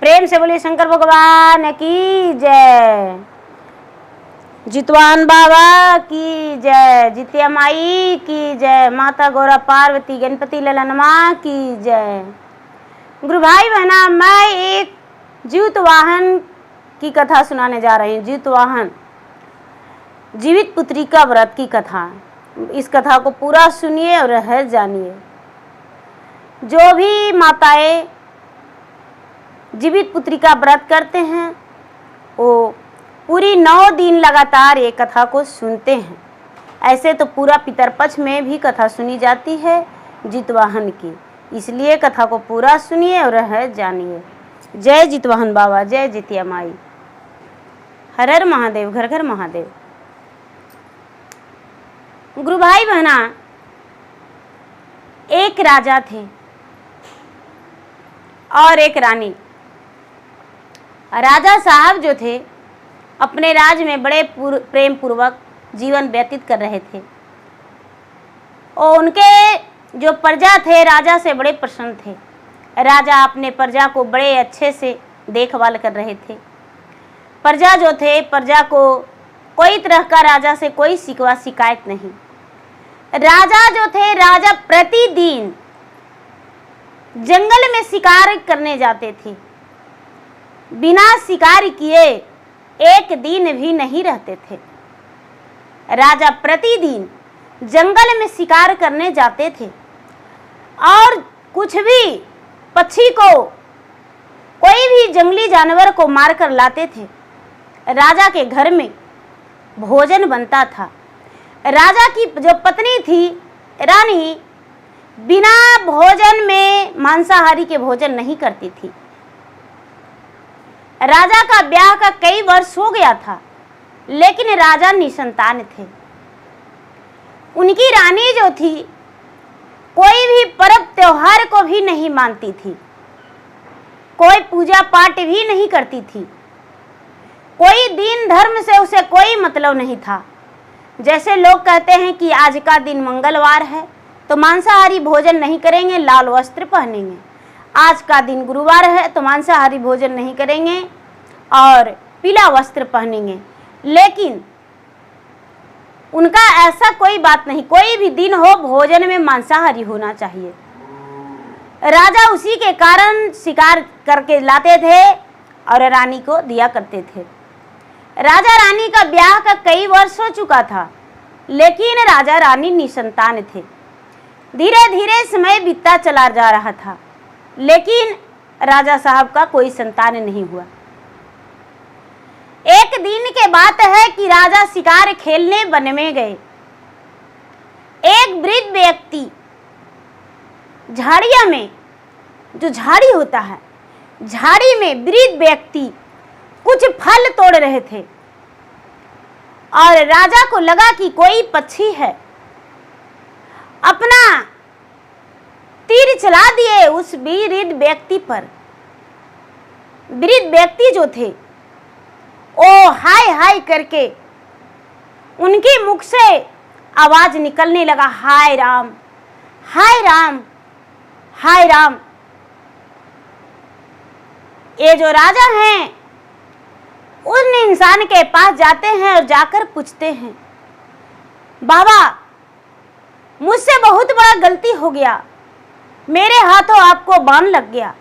प्रेम से बोलिए शंकर भगवान की जय, जितवाहन बाबा की जय, जितिया माई की जय, माता गौरा पार्वती गणपति ललनमा की जय। गुरु भाई बहना, मैं एक जीवितवाहन की कथा सुनाने जा रही हूँ। जीवितवाहन, जीवित पुत्री का व्रत की कथा। इस कथा को पूरा सुनिए और रहस्य जानिए। जो भी माताएं जीवित पुत्री का व्रत करते हैं वो पूरी 9 दिन लगातार ये कथा को सुनते हैं। ऐसे तो पूरा पितरपक्ष में भी कथा सुनी जाती है जितवाहन की, इसलिए कथा को पूरा सुनिए और रहस्य जानिए। जय जितवाहन बाबा, जय जितिया माई, हर हर महादेव, घर घर महादेव। गुरु भाई बहना, एक राजा थे और एक रानी। राजा साहब जो थे अपने राज में बड़े प्रेम पूर्वक जीवन व्यतीत कर रहे थे और उनके जो प्रजा थे राजा से बड़े प्रसन्न थे। राजा अपने प्रजा को बड़े अच्छे से देखभाल कर रहे थे। प्रजा जो थे, प्रजा को कोई तरह का राजा से कोई शिकवा शिकायत नहीं। राजा जो थे, राजा प्रतिदिन जंगल में शिकार करने जाते थे। बिना शिकार किए एक दिन भी नहीं रहते थे। राजा प्रतिदिन जंगल में शिकार करने जाते थे और कुछ भी पक्षी को, कोई भी जंगली जानवर को मारकर लाते थे। राजा के घर में भोजन बनता था। राजा की जो पत्नी थी रानी, बिना भोजन में मांसाहारी के भोजन नहीं करती थी। राजा का ब्याह का कई वर्ष हो गया था, लेकिन राजा निसंतान थे। उनकी रानी जो थी कोई भी पर्व त्योहार को भी नहीं मानती थी, कोई पूजा पाठ भी नहीं करती थी, कोई दीन धर्म से उसे कोई मतलब नहीं था। जैसे लोग कहते हैं कि आज का दिन मंगलवार है तो मांसाहारी भोजन नहीं करेंगे, लाल वस्त्र पहनेंगे। आज का दिन गुरुवार है तो मांसाहारी भोजन नहीं करेंगे और पीला वस्त्र पहनेंगे। लेकिन उनका ऐसा कोई बात नहीं, कोई भी दिन हो भोजन में मांसाहारी होना चाहिए। राजा उसी के कारण शिकार करके लाते थे और रानी को दिया करते थे। राजा रानी का ब्याह का कई वर्ष हो चुका था, लेकिन राजा रानी निसंतान थे। धीरे धीरे समय बीतता चला जा रहा था, लेकिन राजा साहब का कोई संतान नहीं हुआ। एक दिन के बात है कि राजा शिकार खेलने वन में गए। एक वृद्ध व्यक्ति झाड़िया में, जो झाड़ी होता है, झाड़ी में वृद्ध व्यक्ति कुछ फल तोड़ रहे थे और राजा को लगा कि कोई पक्षी है। अपना तीर चला दिए उस वृद्ध व्यक्ति पर। वृद्ध व्यक्ति जो थे ओ हाय हाय करके उनके मुख से आवाज निकलने लगा, हाय राम, हाय राम, हाय राम। ये जो राजा हैं उन इंसान के पास जाते हैं और जाकर पूछते हैं, बाबा मुझसे बहुत बड़ा गलती हो गया, मेरे हाथों आपको बाण लग गया,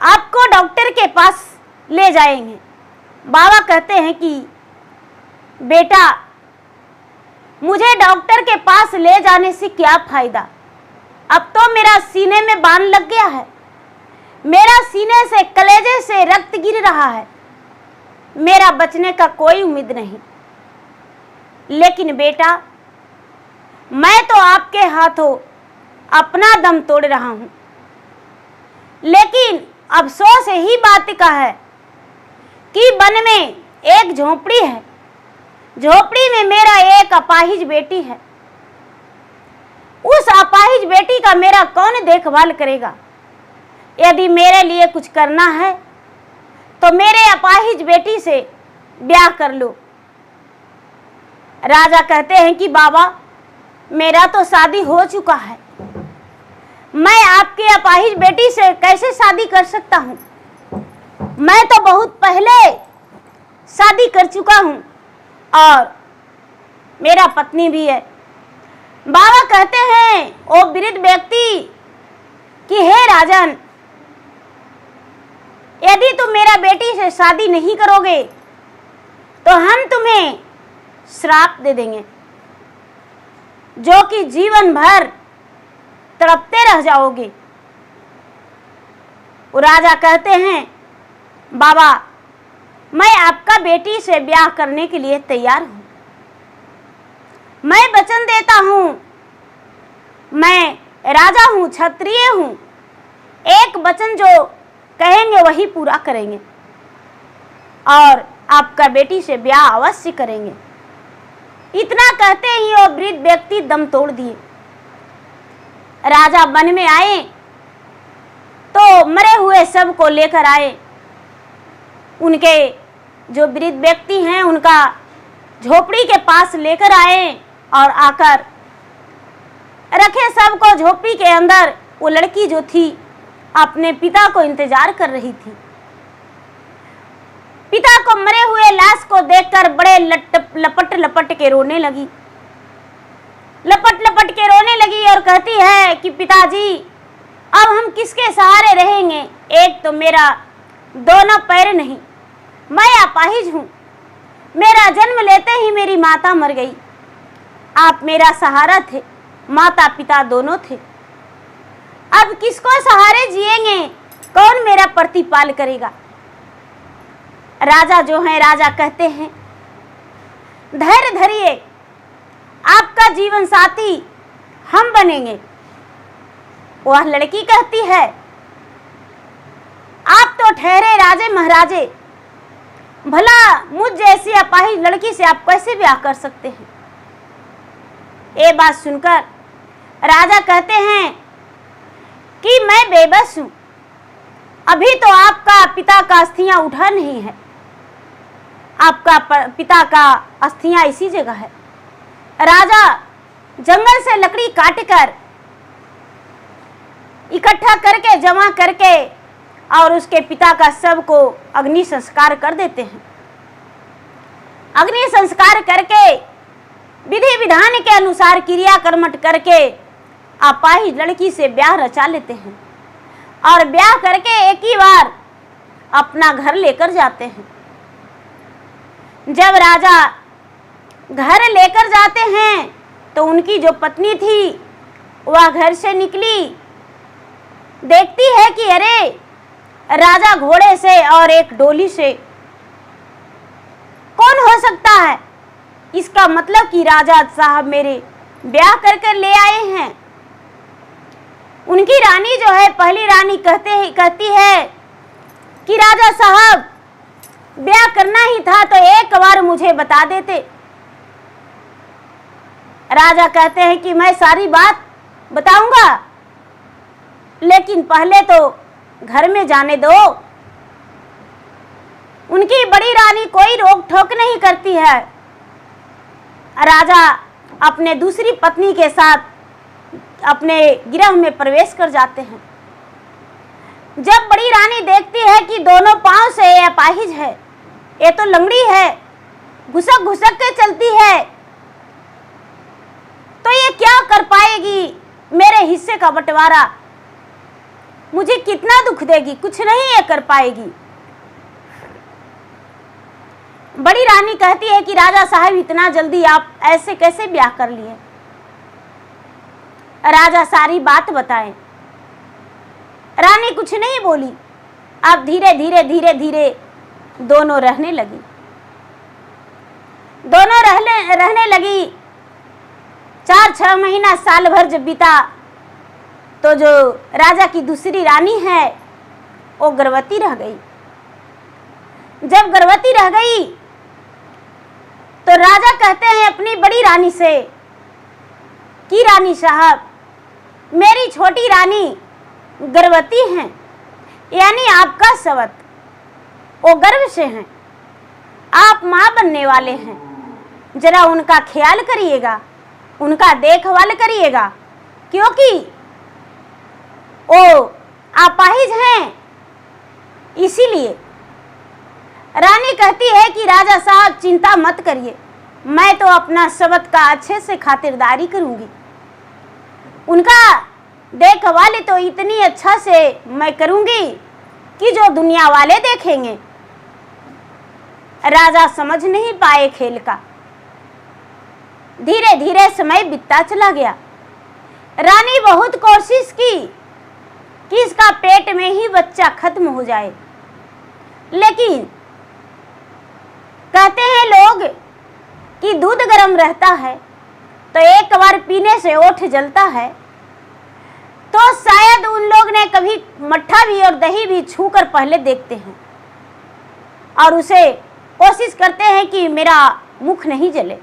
आपको डॉक्टर के पास ले जाएंगे। बाबा कहते हैं कि बेटा मुझे डॉक्टर के पास ले जाने से क्या फायदा, अब तो मेरा सीने में बाण लग गया है, मेरा सीने से कलेजे से रक्त गिर रहा है, मेरा बचने का कोई उम्मीद नहीं। लेकिन बेटा मैं तो आपके हाथों अपना दम तोड़ रहा हूं, लेकिन अफसोस यही बात का है कि वन में एक झोपड़ी है, झोपड़ी में मेरा एक अपाहिज बेटी है। उस अपाहिज बेटी का मेरा कौन देखभाल करेगा? यदि मेरे लिए कुछ करना है तो मेरे अपाहिज बेटी से ब्याह कर लो। राजा कहते हैं कि बाबा मेरा तो शादी हो चुका है, मैं आपकी अपाहिज बेटी से कैसे शादी कर सकता हूँ? मैं तो बहुत पहले शादी कर चुका हूँ और मेरा पत्नी भी है। बाबा कहते हैं ओ वृद्ध व्यक्ति कि हे राजन, यदि तुम मेरा बेटी से शादी नहीं करोगे तो हम तुम्हें श्राप दे देंगे, जो कि जीवन भर तड़पते रह जाओगे। वो राजा कहते हैं बाबा, मैं आपका बेटी से ब्याह करने के लिए तैयार हूं। मैं वचन देता हूं, मैं राजा हूं, क्षत्रिय हूं, एक वचन जो कहेंगे वही पूरा करेंगे और आपका बेटी से ब्याह अवश्य करेंगे। इतना कहते ही वो वृद्ध व्यक्ति दम तोड़ दिए। राजा वन में आए तो मरे हुए सब को लेकर आए। उनके जो वृद्ध व्यक्ति हैं उनका झोपड़ी के पास लेकर आए और आकर रखे सबको झोपड़ी के अंदर। वो लड़की जो थी अपने पिता को इंतजार कर रही थी। पिता को मरे हुए लाश को देखकर बड़े लपट लपट के रोने लगी, लपट लपट के रोने लगी और कहती है कि पिताजी, अब हम किसके सहारे रहेंगे? एक तो मेरा दोनों पैर नहीं, मैं अपाहिज हूँ, मेरा जन्म लेते ही मेरी माता मर गई, आप मेरा सहारा थे, माता पिता दोनों थे, अब किसको सहारे जिएंगे? कौन मेरा प्रतिपाल करेगा? राजा जो है, राजा कहते हैं धैर्य धरिए, आपका जीवन साथी हम बनेंगे। वह लड़की कहती है आप तो ठहरे राजे महाराजे, भला मुझ जैसी अपाहिज लड़की से आप कैसे ब्याह कर सकते हैं? ये बात सुनकर राजा कहते हैं कि मैं बेबस हूं, अभी तो आपका पिता का अस्थियां उठा नहीं है, आपका पिता का अस्थियां इसी जगह है। राजा जंगल से लकड़ी काटकर इकट्ठा करके जमा करके और उसके पिता का शव को अग्नि संस्कार कर देते हैं। अग्नि संस्कार करके विधि विधान के अनुसार क्रिया कर्मठ करके अपाहिज लड़की से ब्याह रचा लेते हैं और ब्याह करके एक ही बार अपना घर लेकर जाते हैं। जब राजा घर लेकर जाते हैं तो उनकी जो पत्नी थी वह घर से निकली, देखती है कि अरे राजा घोड़े से और एक डोली से, कौन हो सकता है? इसका मतलब कि राजा साहब मेरे ब्याह कर कर ले आए हैं। उनकी रानी जो है, पहली रानी कहती है कि राजा साहब ब्याह करना ही था तो एक बार मुझे बता देते। राजा कहते हैं कि मैं सारी बात बताऊंगा, लेकिन पहले तो घर में जाने दो। उनकी बड़ी रानी कोई रोक टोक नहीं करती है। राजा अपने दूसरी पत्नी के साथ अपने गृह में प्रवेश कर जाते हैं। जब बड़ी रानी देखती है कि दोनों पांव से ये अपाहिज है, ये तो लंगड़ी है, घुसक घुसक के चलती है, तो ये क्या कर पाएगी? मेरे हिस्से का बंटवारा मुझे कितना दुख देगी, कुछ नहीं ये कर पाएगी। बड़ी रानी कहती है कि राजा साहब इतना जल्दी आप ऐसे कैसे ब्याह कर लिए? राजा सारी बात बताएं। रानी कुछ नहीं बोली। अब धीरे धीरे धीरे धीरे दोनों रहने लगी। दोनों रहने लगी। 4-6 महीना साल भर जब बीता तो जो राजा की दूसरी रानी है वो गर्भवती रह गई। जब गर्भवती रह गई तो राजा कहते हैं अपनी बड़ी रानी से कि रानी साहब, मेरी छोटी रानी गर्भवती हैं, यानी आपका सवत वो गर्भ से हैं, आप माँ बनने वाले हैं, जरा उनका ख्याल करिएगा, उनका देखभाल करिएगा, क्योंकि वो अपाहिज हैं, इसीलिए रानी कहती है कि राजा साहब चिंता मत करिए, मैं तो अपना शब्द का अच्छे से खातिरदारी करूंगी। उनका देखभाल तो इतनी अच्छा से मैं करूंगी कि जो दुनिया वाले देखेंगे। राजा समझ नहीं पाए खेल का। धीरे धीरे समय बीतता चला गया। रानी बहुत कोशिश की कि इसका पेट में ही बच्चा खत्म हो जाए, लेकिन कहते हैं लोग कि दूध गर्म रहता है तो एक बार पीने से ओठ जलता है, तो शायद उन लोग ने कभी मट्ठा भी और दही भी छूकर पहले देखते हैं और उसे कोशिश करते हैं कि मेरा मुख नहीं जले।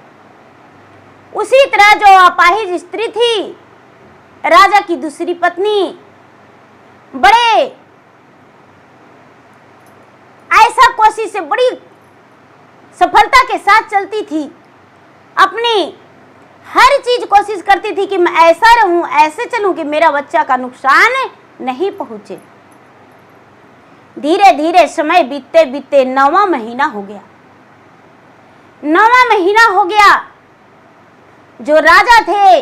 उसी तरह जो अपाहिज स्त्री थी, राजा की दूसरी पत्नी, बड़े ऐसा कोशिश से बड़ी सफलता के साथ चलती थी। अपनी हर चीज कोशिश करती थी कि मैं ऐसा रहूं, ऐसे चलूं कि मेरा बच्चा का नुकसान नहीं पहुंचे। धीरे धीरे समय बीतते बीतते 9वां महीना हो गया। 9वां महीना हो गया। जो राजा थे,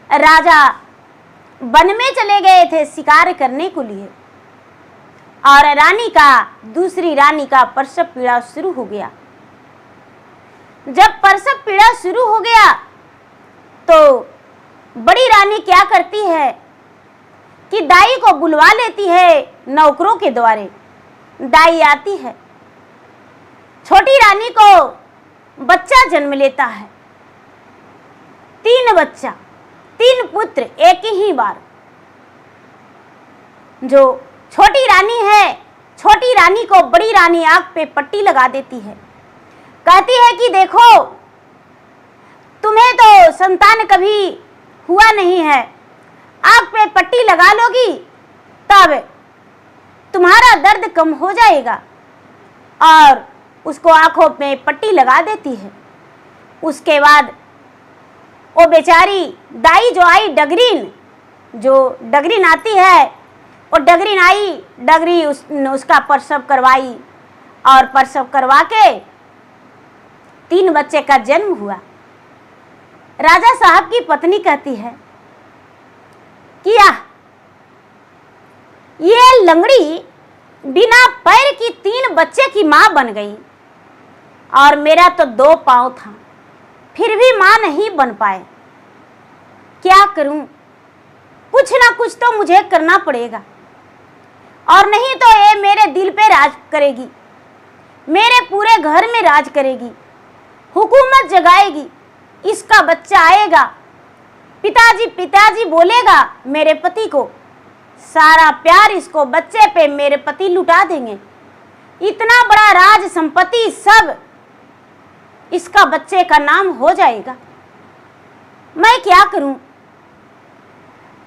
राजा वन में चले गए थे शिकार करने को लिए, और रानी का, दूसरी रानी का प्रसव पीड़ा शुरू हो गया। जब प्रसव पीड़ा शुरू हो गया तो बड़ी रानी क्या करती है कि दाई को बुलवा लेती है, नौकरों के द्वारे दाई आती है। छोटी रानी को बच्चा जन्म लेता है, 3 बच्चा, 3 पुत्र एक ही बार। जो छोटी रानी है, छोटी रानी को बड़ी रानी आंख पे पट्टी लगा देती है, कहती है कि देखो तुम्हें तो संतान कभी हुआ नहीं है, आंख पे पट्टी लगा लोगी तब तुम्हारा दर्द कम हो जाएगा। और उसको आंखों में पट्टी लगा देती है। उसके बाद वो बेचारी दाई जो आई, डगरीन आती है, वो डगरीन आई, डगरी उसका प्रसव करवाई और प्रसव करवा के 3 बच्चे का जन्म हुआ। राजा साहब की पत्नी कहती है कि ये लंगड़ी बिना पैर की 3 बच्चे की मां बन गई, और मेरा तो 2 पांव था, फिर भी मां नहीं बन पाए। क्या करूं? कुछ ना कुछ तो मुझे करना पड़ेगा, और नहीं तो ये मेरे दिल पे राज करेगी, मेरे पूरे घर में राज करेगी, हुकूमत जगाएगी। इसका बच्चा आएगा, पिताजी बोलेगा मेरे पति को, सारा प्यार इसको बच्चे पे मेरे पति लुटा देंगे, इतना बड़ा राज संपत्ति सब इसका बच्चे का नाम हो जाएगा। मैं क्या करूं?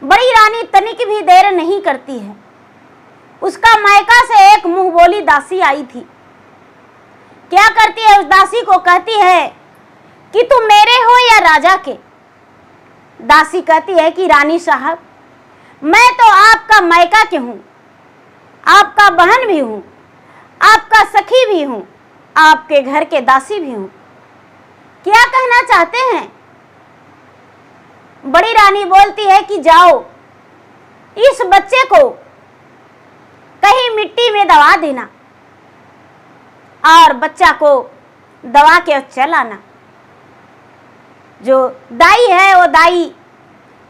बड़ी रानी तनिक भी देर नहीं करती है। उसका मायका से एक मुंह बोली दासी आई थी। क्या करती है? उस दासी को कहती है कि तुम मेरे हो या राजा के? दासी कहती है कि रानी साहब, मैं तो आपका मायका के हूं, आपका बहन भी हूं, आपका सखी भी हूं, आपके घर के दासी भी हूं। क्या कहना चाहते हैं? बड़ी रानी बोलती है कि जाओ, इस बच्चे को कहीं मिट्टी में दबा देना और बच्चा को दबा के चल आना। जो दाई है, वो दाई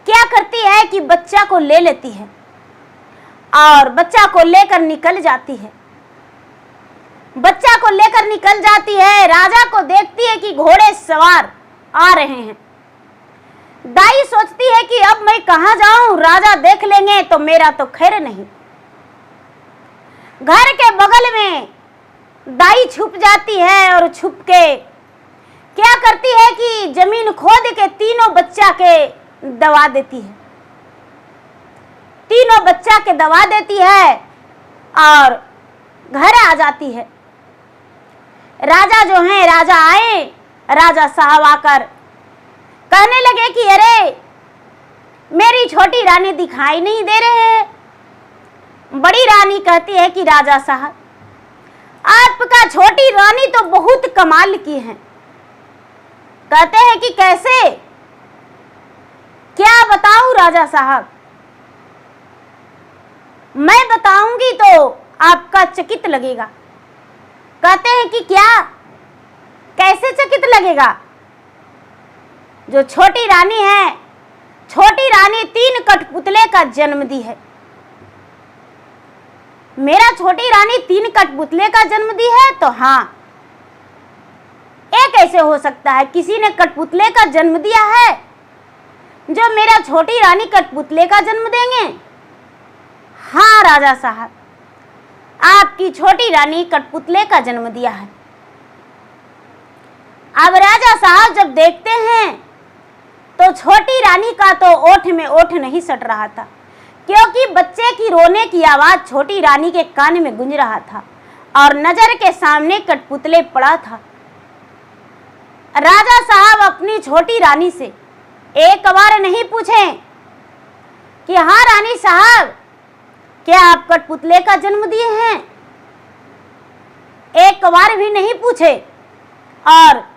क्या करती है कि बच्चा को ले लेती है और बच्चा को लेकर निकल जाती है। बच्चा को लेकर निकल जाती है। राजा को देखती है कि घोड़े सवार आ रहे हैं। दाई सोचती है कि अब मैं कहां जाऊं, राजा देख लेंगे तो मेरा तो खैर नहीं। घर के बगल में दाई छुप जाती है और छुप के क्या करती है कि जमीन खोद के 3 बच्चा के दबा देती है। 3 बच्चा के दबा देती है और घर आ जाती है। राजा जो हैं, राजा आए, राजा साहब आकर कहने लगे कि अरे मेरी छोटी रानी दिखाई नहीं दे रहे हैं, बड़ी रानी कहती है कि राजा साहब, आपका छोटी रानी तो बहुत कमाल की है। कहते हैं कि कैसे, क्या बताऊं राजा साहब? मैं बताऊंगी तो आपका चकित लगेगा। कहते हैं कि क्या, कैसे चकित लगेगा? जो छोटी रानी है, छोटी रानी 3 कठपुतले का जन्म दी है। मेरा छोटी रानी 3 कठपुतले का जन्म दी है, तो हाँ, ये कैसे हो सकता है? किसी ने कठपुतले का जन्म दिया है जो मेरा छोटी रानी कठपुतले का जन्म देंगे? हाँ राजा साहब, आपकी छोटी रानी कठपुतले का जन्म दिया है। अब राजा साहब जब देखते हैं तो छोटी रानी का तो ओठ में ओठ नहीं सट रहा था, क्योंकि बच्चे की रोने की आवाज छोटी रानी के कान में गूंज रहा था और नजर के सामने कठपुतले पड़ा था। राजा साहब अपनी छोटी रानी से एक बार नहीं पूछे कि हाँ रानी साहब, क्या आप कठपुतले का जन्म दिए हैं? एक बार भी नहीं पूछे और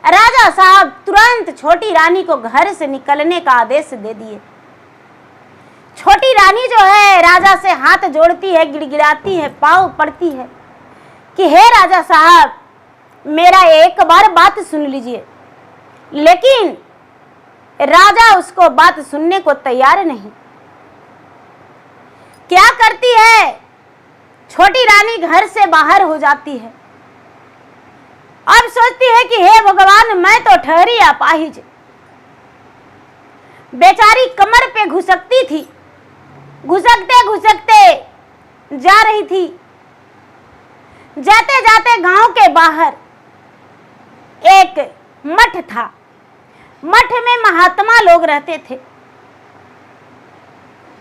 राजा साहब तुरंत छोटी रानी को घर से निकलने का आदेश दे दिए। छोटी रानी जो है राजा से हाथ जोड़ती है, गिड़गिड़ाती है, पाँव पड़ती है कि हे राजा साहब, मेरा एक बार बात सुन लीजिए। लेकिन राजा उसको बात सुनने को तैयार नहीं। क्या करती है? छोटी रानी घर से बाहर हो जाती है। अब सोचती है कि हे भगवान, मैं तो ठहरी अपाहिज। बेचारी कमर पे घुसकती थी, घुसकते घुसकते जा रही थी। जाते जाते गांव के बाहर एक मठ था। मठ में महात्मा लोग रहते थे।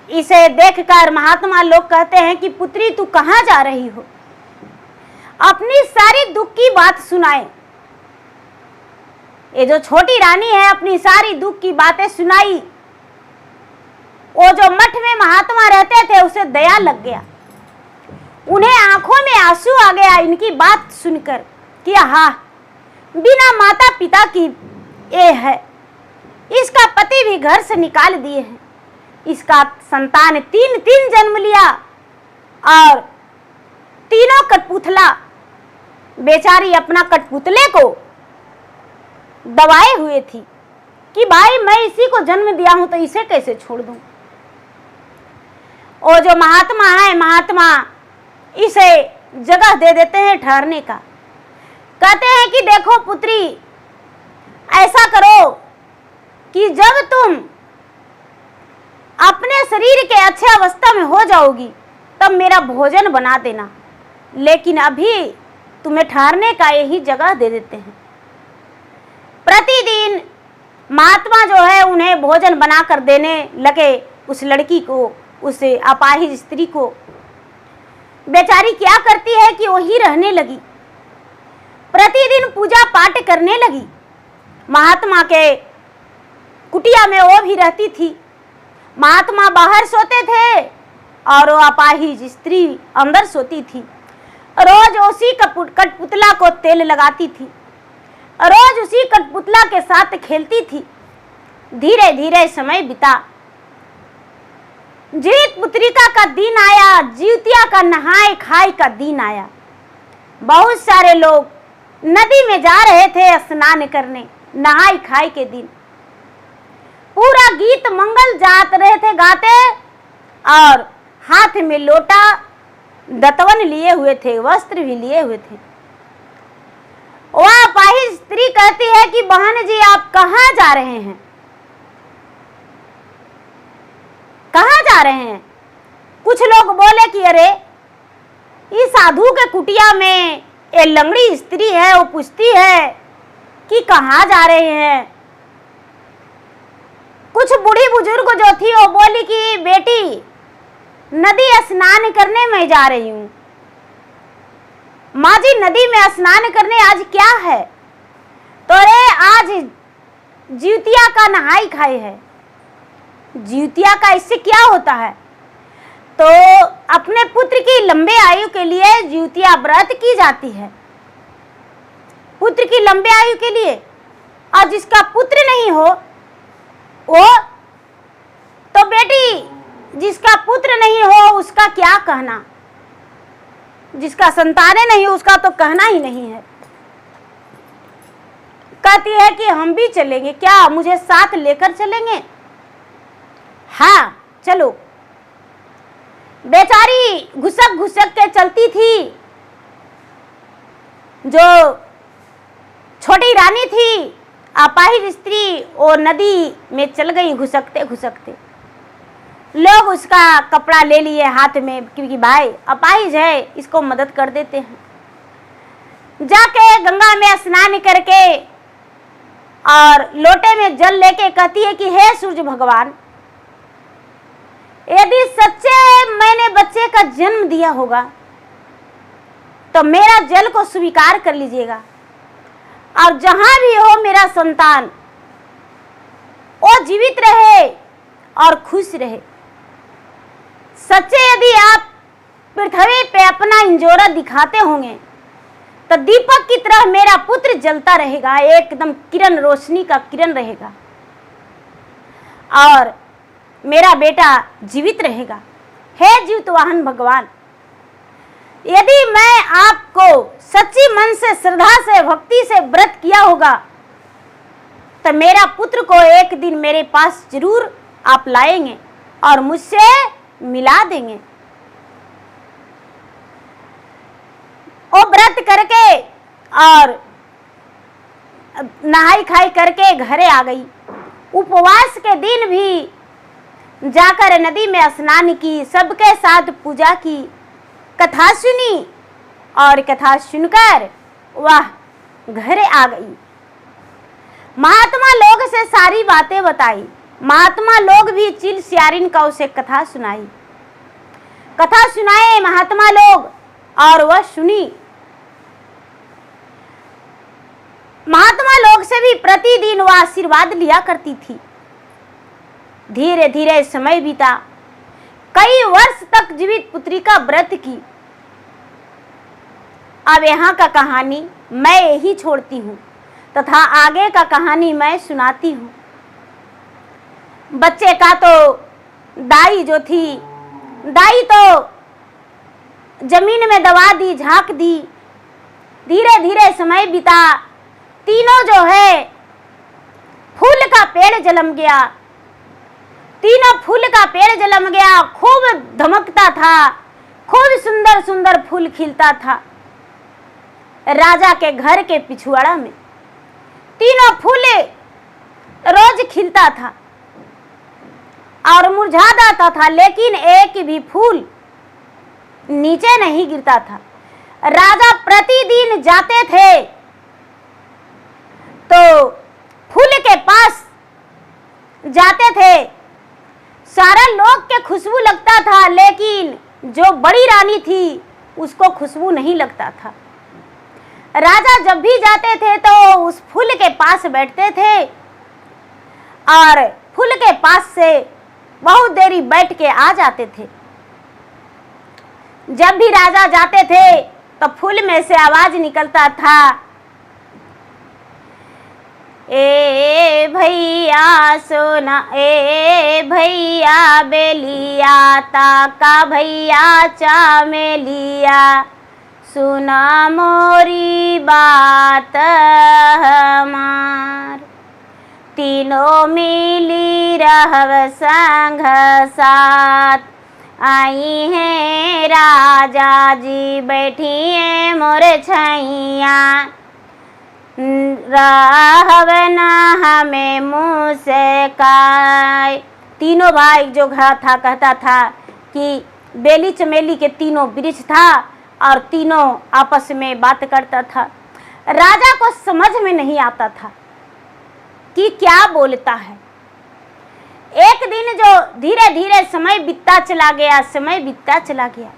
इसे देखकर महात्मा लोग कहते हैं कि पुत्री, तू कहाँ जा रही हो? अपनी सारी दुख की बात सुनाए। ये जो छोटी रानी है अपनी सारी दुख की बातें सुनाई। वो जो मठ में महात्मा रहते थे उसे दया लग गया, उन्हें आंखों में आंसू आ गया इनकी बात सुनकर कि हाँ, बिना माता पिता की ये है, इसका पति भी घर से निकाल दिए हैं, इसका संतान 3 जन्म लिया और तीनों कठपुतला। बेचारी अपना कठपुतले को दबाए हुए थी कि भाई मैं इसी को जन्म दिया हूं तो इसे कैसे छोड़ दूं। वो जो महात्मा है, महात्मा इसे जगह दे देते हैं ठहरने का। कहते हैं कि देखो पुत्री, ऐसा करो कि जब तुम अपने शरीर के अच्छे अवस्था में हो जाओगी तब मेरा भोजन बना देना, लेकिन अभी तुम्हें ठहरने का यही जगह दे देते हैं। प्रतिदिन महात्मा जो है उन्हें भोजन बनाकर देने लगे उस लड़की को, उस अपाहिज स्त्री को। बेचारी क्या करती है कि वही रहने लगी, प्रतिदिन पूजा पाठ करने लगी। महात्मा के कुटिया में वो भी रहती थी। महात्मा बाहर सोते थे और वो अपाहिज स्त्री अंदर सोती थी। रोज उसी कठपुतला को तेल लगाती थी, रोज उसी कठपुतला के साथ खेलती थी। धीरे धीरे समय बीता। जीत पुत्रिका का दिन आया, जीवतिया का नहाए खाए का दिन आया। बहुत सारे लोग नदी में जा रहे थे स्नान करने, नहाए खाए के दिन। पूरा गीत मंगल जात रहे थे गाते और हाथ में लोटा दतवन लिए हुए थे, वस्त्र भी लिए हुए थे। वह अपाहिज स्त्री कहती है कि बहन जी आप कहाँ जा रहे हैं? कहाँ जा रहे हैं? कुछ लोग बोले कि अरे इस साधु के कुटिया में ये लंगड़ी स्त्री है, वो पूछती है कि कहाँ जा रहे हैं। कुछ बूढ़ी बुजुर्ग जो थी वो बोली कि बेटी नदी स्नान करने में जा रही हूँ। माँ जी नदी में स्नान करने आज क्या है? तो अरे आज जीवतिया का नहाई खाई है। जीवतिया का इससे क्या होता है? तो अपने पुत्र की लंबे आयु के लिए ज्योतिया व्रत की जाती है, पुत्र की लंबे आयु के लिए। और जिसका पुत्र नहीं हो वो तो बेटी, जिसका पुत्र नहीं हो उसका क्या कहना, जिसका संतानें नहीं उसका तो कहना ही नहीं है। कहती है कि हम भी चलेंगे, क्या मुझे साथ लेकर चलेंगे? हाँ चलो। बेचारी घुसक घुसक के चलती थी। जो छोटी रानी थी अपाहिज स्त्री, वो नदी में चल गई घुसकते घुसकते। लोग उसका कपड़ा ले लिए हाथ में, क्योंकि भाई अपाहिज है, इसको मदद कर देते हैं। जाके गंगा में स्नान करके और लोटे में जल लेके कहती है कि हे सूर्य भगवान, यदि सच्चे मैंने बच्चे का जन्म दिया होगा तो मेरा जल को स्वीकार कर लीजिएगा, और जहां भी हो मेरा संतान वो जीवित रहे और खुश रहे। सच्चे यदि आप पृथ्वी पे अपना इंजोरा दिखाते होंगे तो दीपक की तरह मेरा पुत्र जलता रहेगा, एकदम किरण, रोशनी का किरण रहेगा, और मेरा बेटा जीवित रहेगा। हे जीवतवाहन भगवान, यदि मैं आपको सच्ची मन से, श्रद्धा से, भक्ति से व्रत किया होगा तो मेरा पुत्र को एक दिन मेरे पास जरूर आप लाएंगे और मुझसे मिला देंगे। वो व्रत करके और नहाई खाई करके घरे आ गई। उपवास के दिन भी जाकर नदी में स्नान की, सबके साथ पूजा की, कथा सुनी, और कथा सुनकर वह घरे आ गई। महात्मा लोग से सारी बातें बताई। महात्मा लोग भी चिल सियारिन का उसे कथा सुनाई। कथा सुनाए महात्मा लोग और वह सुनी। महात्मा लोग से भी प्रतिदिन वह आशीर्वाद लिया करती थी। धीरे धीरे समय बीता। कई वर्ष तक जीवित पुत्री का व्रत की। अब यहाँ का कहानी मैं यही छोड़ती हूँ तथा आगे का कहानी मैं सुनाती हूँ। बच्चे का तो दाई जो थी, दाई तो जमीन में दबा दी, झांक दी। धीरे धीरे समय बीता। तीनों जो है फूल का पेड़ जन्म गया। तीनों फूल का पेड़ जन्म गया। खूब धमकता था, खूब सुंदर सुंदर फूल खिलता था। राजा के घर के पिछवाड़ा में तीनों फूल रोज खिलता था और मुरझा जाता था, लेकिन एक भी फूल नीचे नहीं गिरता था। राजा प्रतिदिन जाते थे तो फूल के पास जाते थे, सारा लोग के खुशबू लगता था, लेकिन जो बड़ी रानी थी उसको खुशबू नहीं लगता था। राजा जब भी जाते थे तो उस फूल के पास बैठते थे और फूल के पास से बहुत देरी बैठ के आ जाते थे। जब भी राजा जाते थे तो फूल में से आवाज निकलता था, ए भैया सोना, ए भैया बेलिया, ताका भैया चामेलिया, सुना मोरी बात हमार। तीनों मिली रहव संग साथ, आई हैं राजा जी बैठिए मोर छैया, रहव न हमें मुँह से काय। तीनों भाई जो घर था कहता था कि बेली चमेली के तीनों वृक्ष था और तीनों आपस में बात करता था। राजा को समझ में नहीं आता था कि क्या बोलता है। एक दिन जो धीरे धीरे समय बीतता चला गया, समय बीतता चला गया।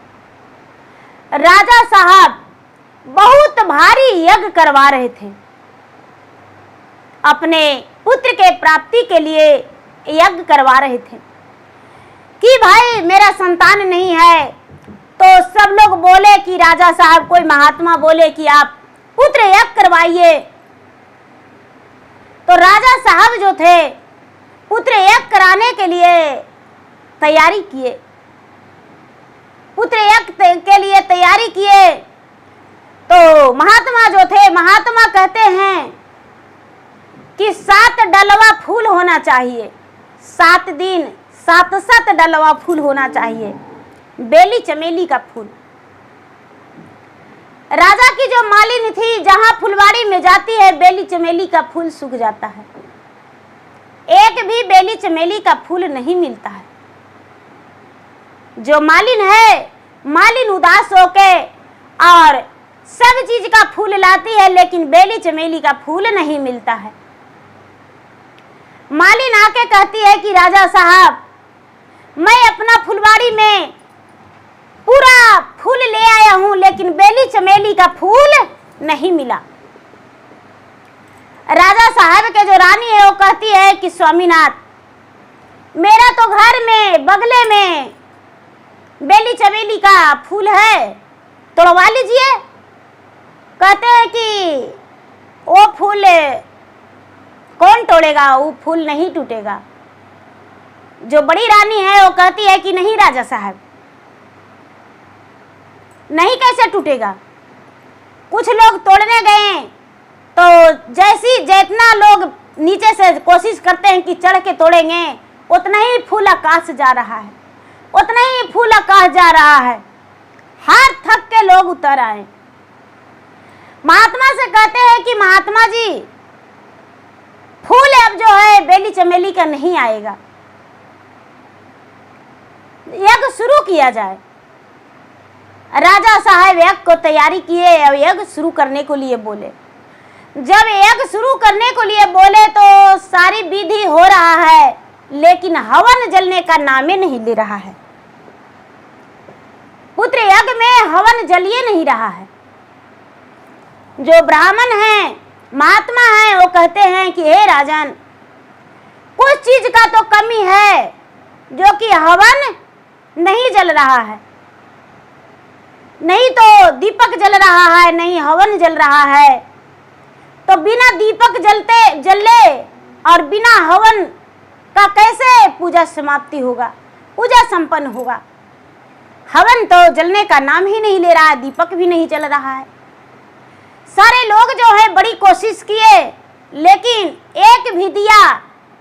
राजा साहब बहुत भारी यज्ञ करवा रहे थे, अपने पुत्र के प्राप्ति के लिए यज्ञ करवा रहे थे। कि भाई मेरा संतान नहीं है, तो सब लोग बोले कि राजा साहब, कोई महात्मा बोले कि आप पुत्र यज्ञ करवाइए। तो राजा साहब जो थे पुत्र यज्ञ कराने के लिए तैयारी किए, पुत्र यज्ञ के लिए तैयारी किए। तो महात्मा जो थे, महात्मा कहते हैं कि 7 डलवा फूल होना चाहिए, 7 दिन 7 डलवा फूल होना चाहिए, बेली चमेली का फूल। राजा की जो मालिन थी, जहां फुलवाड़ी में जाती है बेली चमेली का फूल सूख जाता है, एक भी बेली चमेली का फूल नहीं मिलता है। जो मालिन है, मालिन उदास होके और सब चीज का फूल लाती है, लेकिन बेली चमेली का फूल नहीं मिलता है। मालिन आके कहती है कि राजा साहब, मैं अपना फुलवाड़ी में पूरा फूल ले आया हूं, लेकिन बेली चमेली का फूल नहीं मिला। राजा साहब के जो रानी है वो कहती है कि स्वामीनाथ, मेरा तो घर में बगले में बेली चमेली का फूल है, तोड़वा लीजिए। कहते हैं कि वो फूल कौन तोड़ेगा, वो फूल नहीं टूटेगा। जो बड़ी रानी है वो कहती है कि नहीं राजा साहब, नहीं, कैसे टूटेगा। कुछ लोग तोड़ने गए तो जितना लोग नीचे से कोशिश करते हैं कि चढ़ के तोड़ेंगे, उतना ही फूल आकाश जा रहा है, उतना ही फूल आकाश जा रहा है। हाथ थक के लोग उतर आए। महात्मा से कहते हैं कि महात्मा जी, फूल अब जो है बेली चमेली का नहीं आएगा, यज्ञ शुरू किया जाए। राजा साहब यज्ञ को तैयारी किए और यज्ञ शुरू करने को लिए बोले। जब यज्ञ शुरू करने को लिए बोले तो सारी विधि हो रहा है, लेकिन हवन जलने का नाम ही नहीं ले रहा है। पुत्र यज्ञ में हवन जलिए नहीं रहा है। जो ब्राह्मण हैं, महात्मा हैं, वो कहते हैं कि हे राजन, कुछ चीज का तो कमी है, जो कि हवन नहीं जल रहा है, नहीं तो दीपक जल रहा है, नहीं हवन जल रहा है। तो बिना दीपक जले और बिना हवन का कैसे पूजा समाप्ति होगा, पूजा संपन्न होगा। हवन तो जलने का नाम ही नहीं ले रहा है, दीपक भी नहीं जल रहा है। सारे लोग जो है बड़ी कोशिश किए, लेकिन एक भी दिया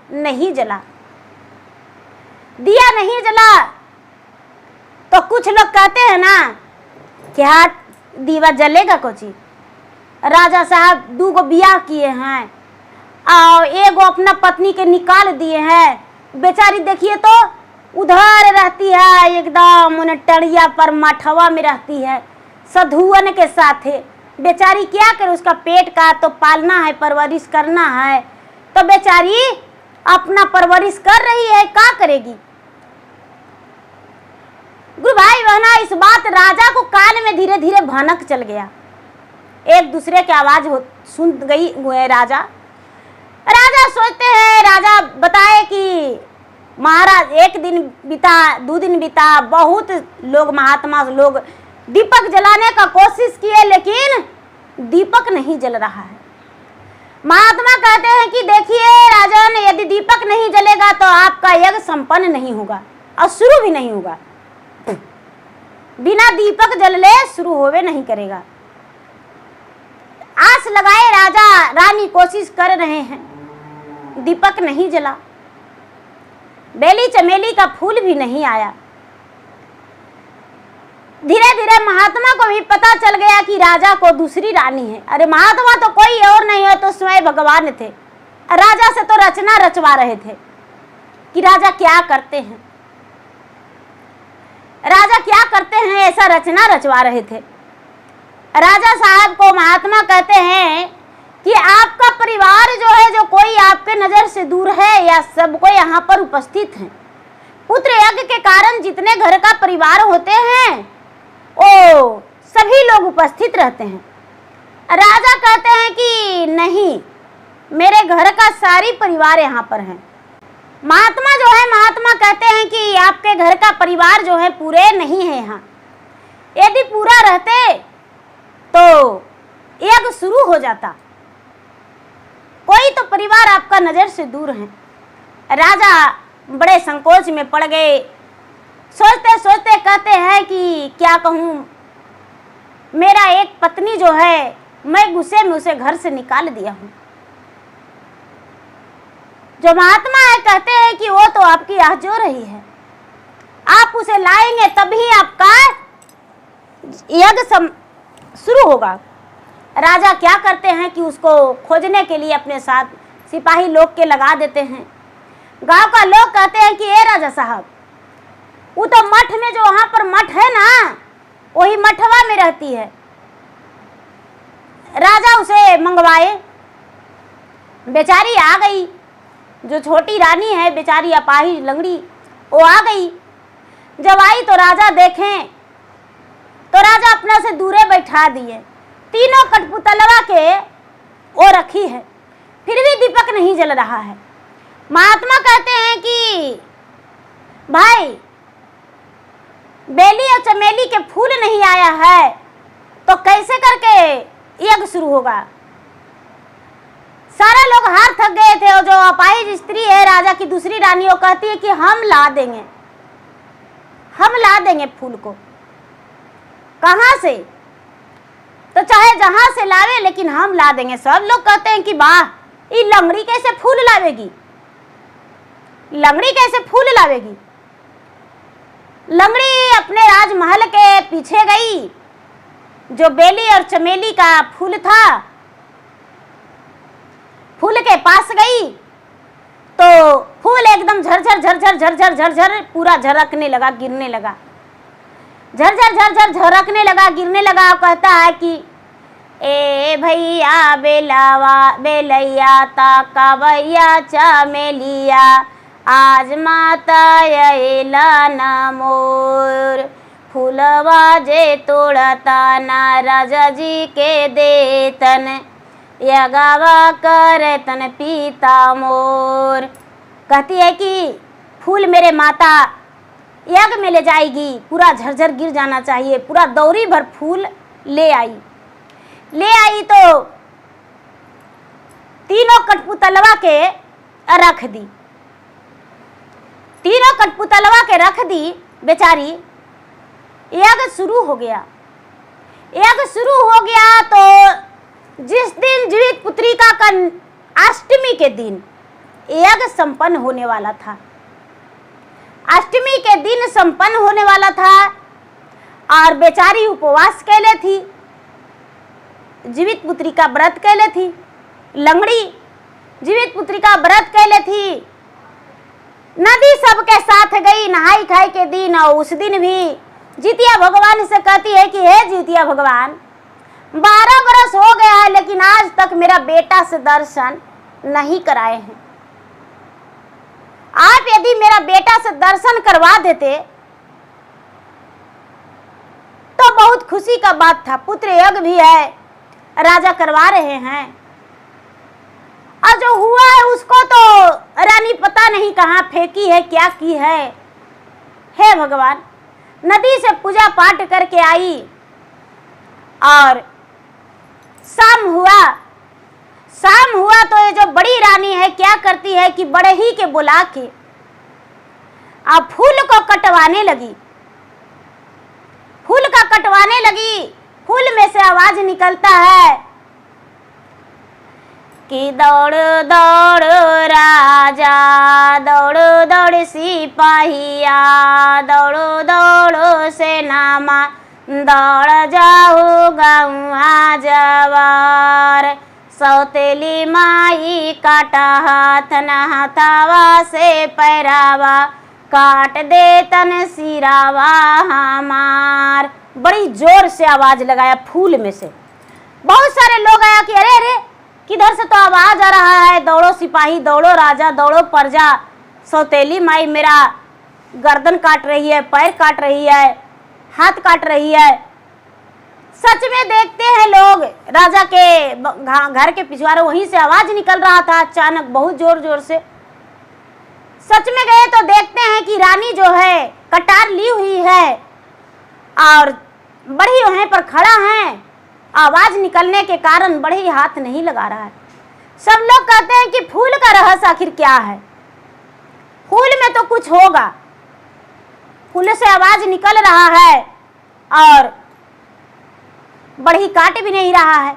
नहीं जला, दिया नहीं जला। तो कुछ लोग कहते हैं ना, क्या दीवा जलेगा कोची। राजा साहब 2 गो बियाह किए हैं और एगो अपना पत्नी के निकाल दिए हैं। बेचारी देखिए तो उधर रहती है, एकदम टड़िया पर मठवा में रहती है सधुअन के साथ। बेचारी क्या करे, उसका पेट का तो पालना है, परवरिश करना है। तो बेचारी अपना परवरिश कर रही है, क्या करेगी। गुरु भाई बहना, इस बात राजा को कान में धीरे धीरे भनक चल गया। एक दूसरे की आवाज सुन गई राजा। राजा सोचते हैं, राजा बताए कि महाराज 1 दिन बीता, 2 दिन बीता, बहुत लोग महात्मा लोग दीपक जलाने का कोशिश किए, लेकिन दीपक नहीं जल रहा है। महात्मा कहते हैं कि देखिए राजन, यदि दीपक नहीं जलेगा तो आपका यज्ञ संपन्न नहीं होगा और शुरू भी नहीं होगा। बिना दीपक जलले शुरू होवे नहीं करेगा। आस लगाए राजा रानी कोशिश कर रहे हैं, दीपक नहीं जला, बेली चमेली का फूल भी नहीं आया। धीरे धीरे महात्मा को भी पता चल गया कि राजा को दूसरी रानी है। अरे महात्मा तो कोई और नहीं है, तो स्वयं भगवान थे। राजा से तो रचना रचवा रहे थे कि राजा क्या करते हैं, राजा क्या करते हैं, ऐसा रचना रचवा रहे थे। राजा साहब को महात्मा कहते हैं कि आपका परिवार जो है, जो कोई आपके नजर से दूर है या सबको यहाँ पर उपस्थित है, पुत्र यज्ञ के कारण जितने घर का परिवार होते हैं वो सभी लोग उपस्थित रहते हैं। राजा कहते हैं कि नहीं, मेरे घर का सारी परिवार यहाँ पर है। महात्मा जो है, महात्मा कहते हैं कि आपके घर का परिवार जो है पूरे नहीं है यहाँ। यदि पूरा रहते तो यज्ञ शुरू हो जाता। कोई तो परिवार आपका नजर से दूर है। राजा बड़े संकोच में पड़ गए। सोचते सोचते कहते हैं कि क्या कहूँ, मेरा एक पत्नी जो है, मैं गुस्से में उसे घर से निकाल दिया हूँ। जो महात्मा है कहते हैं कि वो तो आपकी आह जो रही है, आप उसे लाएंगे तभी आपका यज्ञ शुरू होगा। राजा क्या करते हैं कि उसको खोजने के लिए अपने साथ सिपाही लोग के लगा देते हैं। गांव का लोग कहते हैं कि ए राजा साहब, वो तो मठ में, जो वहां पर मठ है ना, वही मठवा में रहती है। राजा उसे मंगवाए। बेचारी आ गई, जो छोटी रानी है बेचारी अपाहिज लंगड़ी, वो आ गई। जब आई तो राजा देखें तो राजा अपना से दूरे बैठा दिए। तीनों कठपुतलवा के वो रखी है, फिर भी दीपक नहीं जल रहा है। महात्मा कहते हैं कि भाई, बेली और चमेली के फूल नहीं आया है तो कैसे करके यज्ञ शुरू होगा। सारे लोग हार थक गए थे। और जो अपाहिज स्त्री है राजा की दूसरी रानी, वो कहती है कि हम ला देंगे, हम ला देंगे फूल को। कहां से? तो चाहे जहां से लावे, लेकिन हम ला देंगे। सब लोग कहते हैं कि वाह, ये लंगड़ी कैसे फूल लावेगी, लंगड़ी कैसे फूल लावेगी। लंगड़ी अपने राजमहल के पीछे गई। जो बेली और चमेली का फूल था, फूल के पास गई तो फूल एकदम झरझर झरझर झरझर झरझर पूरा झरकने लगा, गिरने लगा। झरझर झरझर झरकने लगा, गिरने लगा। कहता है कि ए भैया बेलावा बेलैया ताकवैया चमेलिया, आज माता अइला न मोर। फूलवा जे तोड़ता ना राजा जी के देतन, यगावा करे तन पीता मोर। कहती है कि फूल मेरे माता यज्ञ में ले जाएगी, पूरा झरझर गिर जाना चाहिए। पूरा दौरी भर फूल ले आई। तो तीनों कठपुतलवा के रख दी। तीनों कठपुतलवा के रख दी। बेचारी, यज्ञ शुरू हो गया। यज्ञ शुरू हो गया तो जिस दिन जीवित पुत्रिका का अष्टमी के दिन यज्ञ संपन्न होने वाला था, अष्टमी के दिन संपन्न होने वाला था, और बेचारी उपवास कैले थी, जीवित पुत्रिका व्रत कैले थी। लंगड़ी जीवित पुत्रिका व्रत कैले थी। नदी सबके साथ गई नहाई खाई के दिन। और उस दिन भी जितिया भगवान से कहती है कि हे जितिया भगवान, 12 बरस हो गया है, लेकिन आज तक मेरा बेटा से दर्शन नहीं कराए हैं। आप यदि मेरा बेटा से दर्शन करवा देते तो बहुत खुशी का बात था। पुत्र यज्ञ भी है, राजा करवा रहे हैं, और जो हुआ है उसको तो रानी पता नहीं कहाँ फेंकी है, क्या की है। हे भगवान, नदी से पूजा पाठ करके आई और शाम हुआ। शाम हुआ तो ये जो बड़ी रानी है क्या करती है कि बड़े ही के बुला के अब फूल को कटवाने लगी। फूल का कटवाने लगी। फूल में से आवाज निकलता है कि दौड़ दौड़ राजा, दौड़ दौड़ सिपाहिया, दौड़ दौड़ सेनामा, दौड़ जाओ गौआ जवार। सौतेली माई काटा हाथ न हथावा से पैरावा, काट दे तन सिरावा हमार। बड़ी जोर से आवाज लगाया फूल में से। बहुत सारे लोग आया कि अरे अरे किधर से तो आवाज आ रहा है, दौड़ो सिपाही, दौड़ो राजा, दौड़ो प्रजा। सौतेली माई मेरा गर्दन काट रही है, पैर काट रही है, हाथ काट रही है। सच में देखते हैं लोग, राजा के घर के पिछवाड़े वहीं से आवाज निकल रहा था अचानक बहुत जोर जोर से। सच में गए तो देखते हैं कि रानी जो है कटार ली हुई है और बढ़ी वहीं पर खड़ा है। आवाज निकलने के कारण बढ़ी हाथ नहीं लगा रहा है। सब लोग कहते हैं कि फूल का रहस्य आखिर क्या है, फूल में तो कुछ होगा, फूल से आवाज निकल रहा है और बढ़ी काट भी नहीं रहा है।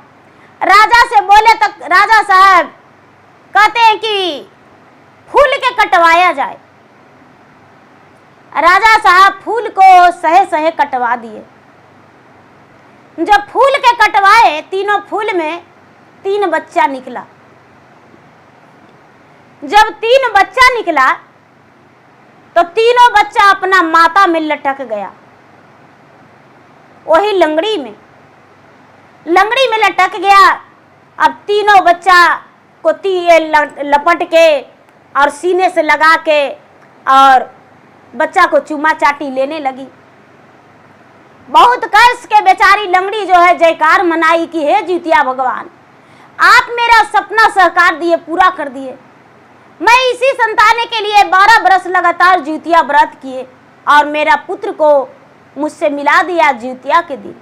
राजा से बोले तो राजा साहब कहते हैं कि फूल के कटवाया जाए। राजा साहब फूल को सहे सहे कटवा दिए। जब फूल के कटवाए, तीनों फूल में 3 बच्चा निकला। जब 3 बच्चा निकला तो तीनों बच्चा अपना माता में लटक गया, वही लंगड़ी में लटक गया। अब तीनों बच्चा को लपट के और सीने से लगा के और बच्चा को चुमा चाटी लेने लगी। बहुत कष्ट के बेचारी लंगड़ी जो है जयकार मनाई कि हे जितिया भगवान, आप मेरा सपना साकार दिए, पूरा कर दिए। मैं इसी संतान के लिए 12 बरस लगातार जितिया व्रत किए और मेरा पुत्र को मुझसे मिला दिया जितिया के दिन।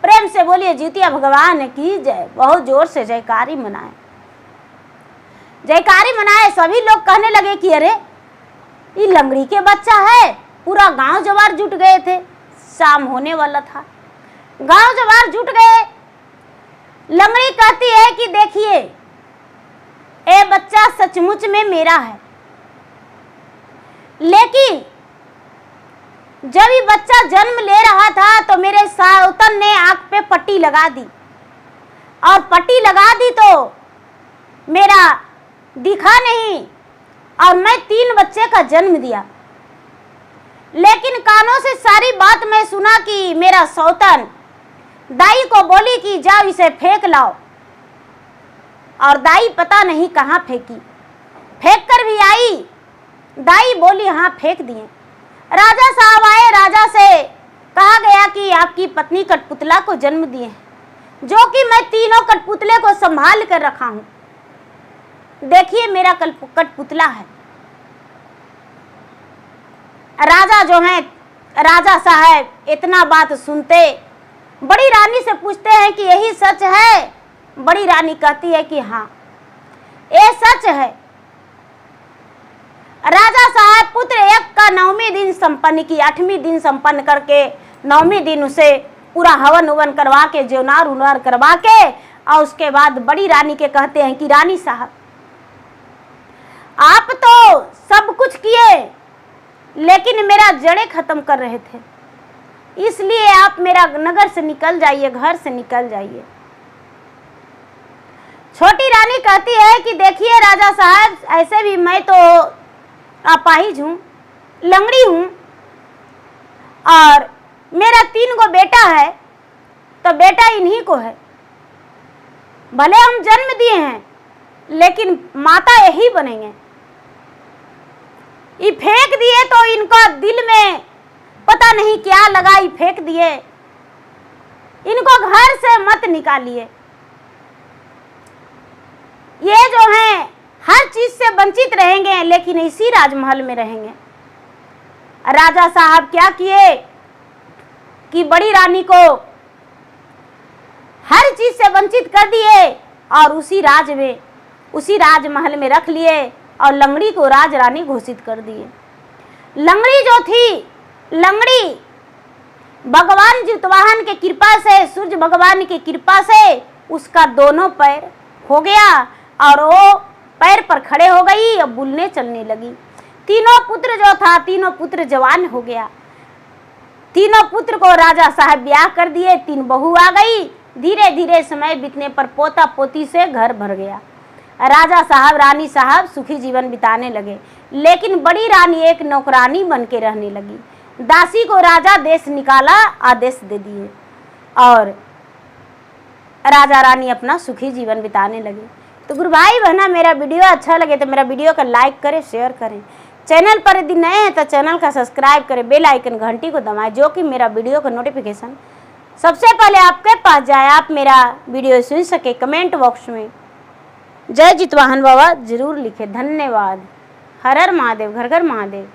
प्रेम से बोलिए जितिया भगवान की जय। बहुत जोर से जयकारी मनाए, जयकारी मनाए। सभी लोग कहने लगे कि अरे ये लंगड़ी के बच्चा है। पूरा गांव जवार जुट गए थे, शाम होने वाला था, गांव जवार जुट गए। लंगड़ी कहती है कि देखिए ये बच्चा सचमुच में मेरा है, लेकिन जब ये बच्चा जन्म ले रहा था तो मेरे सावतन ने आंख पे पट्टी लगा दी और पट्टी लगा दी तो मेरा दिखा नहीं और मैं 3 बच्चे का जन्म दिया। लेकिन कानों से सारी बात मैं सुना कि मेरा सौतन दाई को बोली कि जाओ इसे फेंक लाओ, और दाई पता नहीं कहाँ फेंकी। फेंक कर भी आई, दाई बोली हाँ फेंक दिए। राजा साहब आए, राजा से कहा गया कि आपकी पत्नी कठपुतला को जन्म दिए हैं, जो कि मैं तीनों कठपुतले को संभाल कर रखा हूं। देखिए मेरा कठपुतला है। राजा जो है, राजा साहब इतना बात सुनते बड़ी रानी से पूछते हैं कि यही सच है। बड़ी रानी कहती है कि हाँ ये सच है। राजा साहब पुत्र एक का 9वें दिन संपन्न की, 8वें दिन संपन्न करके 9वें दिन उसे पूरा हवन उवन करवा के ज्योनार उनार करवा के और उसके बाद बड़ी रानी के कहते हैं कि रानी साहब आप तो सब कुछ किए लेकिन मेरा जड़ें खत्म कर रहे थे, इसलिए आप मेरा नगर से निकल जाइए, घर से निकल जाइए। छोटी रानी कहती है कि देखिए राजा साहब ऐसे भी मैं तो अपाहिज हूँ, लंगड़ी हूँ और मेरा 3 गो बेटा है, तो बेटा इन्हीं को है। भले हम जन्म दिए हैं लेकिन माता यही बनेंगे। ये फेंक दिए तो इनका दिल में पता नहीं क्या लगा, ये फेंक दिए। इनको घर से मत निकालिए। ये जो हैं हर चीज से वंचित रहेंगे लेकिन इसी राजमहल में रहेंगे। राजा साहब क्या किए कि बड़ी रानी को हर चीज से वंचित कर दिए और उसी राजमहल में रख लिए और लंगड़ी को राजरानी घोषित कर दिए। लंगड़ी जो थी, लंगड़ी भगवान जितवाहन के कृपा से, सूर्य भगवान की कृपा से उसका दोनों पैर हो गया और वो पैर पर खड़े हो गई और बुलने चलने लगी। तीनों पुत्र जो था, तीनों पुत्र जवान हो गया। तीनों पुत्र को राजा साहब ब्याह कर दिए, 3 बहू आ गई। धीरे धीरे समय बीतने पर पोता पोती से घर भर गया। राजा साहब रानी साहब सुखी जीवन बिताने लगे, लेकिन बड़ी रानी एक नौकरानी बन के रहने लगी। दासी को राजा देश निकाला, आदेश दे दिए और राजा रानी अपना सुखी जीवन बिताने लगे। तो गुरु भाई बहना मेरा वीडियो अच्छा लगे तो मेरा वीडियो का लाइक करें, शेयर करें। चैनल पर यदि नए हैं तो चैनल का सब्सक्राइब करें, बेल आइकन घंटी को दबाएं, जो कि मेरा वीडियो का नोटिफिकेशन सबसे पहले आपके पास जाए, आप मेरा वीडियो सुन सके। कमेंट बॉक्स में जय जितवाहन बाबा जरूर लिखें। धन्यवाद। हर हर महादेव, घर घर महादेव।